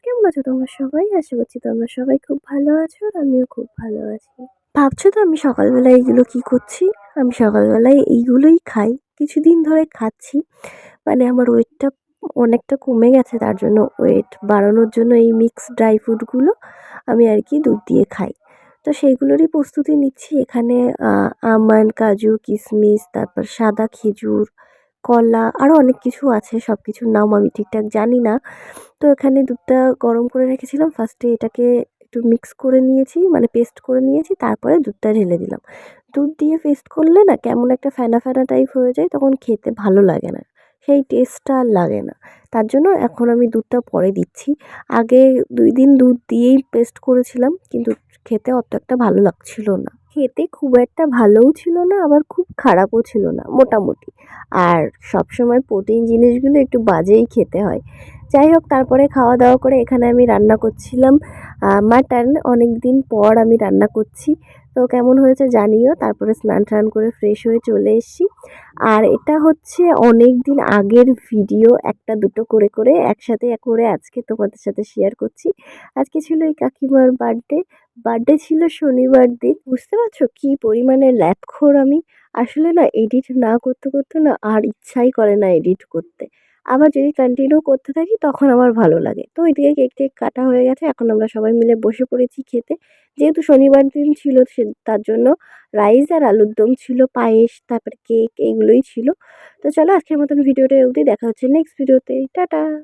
কেমন আছো তোমরা সবাই? আশা করছি তোমরা সবাই খুব ভালো আছো আর আমিও খুব ভালো আছি। ভাবছো তো আমি সকালবেলায় এইগুলো কি করছি? আমি সকালবেলায় এইগুলোই খাই। কিছুদিন ধরে খাচ্ছি। মানে আমার ওয়েটটা অনেকটা কমে গেছে, তার জন্য ওয়েট বাড়ানোর জন্য এই মিক্স ড্রাই ফ্রুটগুলো আমি আর কি দুধ দিয়ে খাই। তো সেইগুলোরই প্রস্তুতি নিচ্ছি। এখানে আমন্ড, কাজু, কিশমিশ, তারপর সাদা খেজুর, কলা আরও অনেক কিছু আছে। সব কিছুর নাম আমি ঠিকঠাক জানি না। তো এখানে দুধটা গরম করে রেখেছিলাম। ফার্স্টে এটাকে একটু মিক্স করে নিয়েছি, মানে পেস্ট করে নিয়েছি। তারপরে দুধটা ঢেলে দিলাম। দুধ দিয়ে পেস্ট করলে না কেমন একটা ফেনা, ফেনা টাইপ হয়ে যায়, তখন খেতে ভালো লাগে না। সেই টেস্টটা আর লাগে না। তার জন্য এখন আমি দুধটা পরে দিচ্ছি। আগে ২ দিন দুধ দিয়েই পেস্ট করেছিলাম, কিন্তু খেতে অত একটা ভালো লাগছিল না। খেতে খুব একটা ভালোও ছিল না, আবার খুব খারাপও ছিল না, মোটামুটি। আর সবসময় প্রোটিন জিনিসগুলো একটু বাজেই খেতে হয়। যাই হোক, তারপরে খাওয়া-দাওয়া করে এখানে আমি রান্না করছিলাম মাটন। অনেকদিন পর আমি রান্না করছি। তো কেমন হয়েছে জানিও। তারপরে স্নান-টান করে ফ্রেশ হয়ে চলে এসেছি। আর এটা হচ্ছে অনেকদিন আগের ভিডিও, ১টা ২টো করে, করে একসাথে করে আজকে তোমাদের সাথে শেয়ার করছি। আজকে ছিল এই কাকিমার বার্থডে। বার্থডে ছিল শনিবার দিন। বুঝতে পারছো কি পরিমাণে ল্যাটখোর আমি। আসলে না এডিট না করতে, করতে না আর ইচ্ছাই করে না এডিট করতে। আবার যদি কন্টিনিউ করতে থাকি তখন আমার ভালো লাগে। তো ওইদিকে কেক-টেক কাটা হয়ে গেছে। এখন আমরা সবাই মিলে বসে পড়েছি খেতে। যেহেতু শনিবার দিন ছিল তার জন্য রাইস আর আলুর দম ছিল, পায়েস, তারপরে কেক, এগুলোই ছিল। তো চলো আজকের মতন ভিডিওটা অবধি। দেখা হচ্ছে নেক্সট ভিডিওতে। টাটা।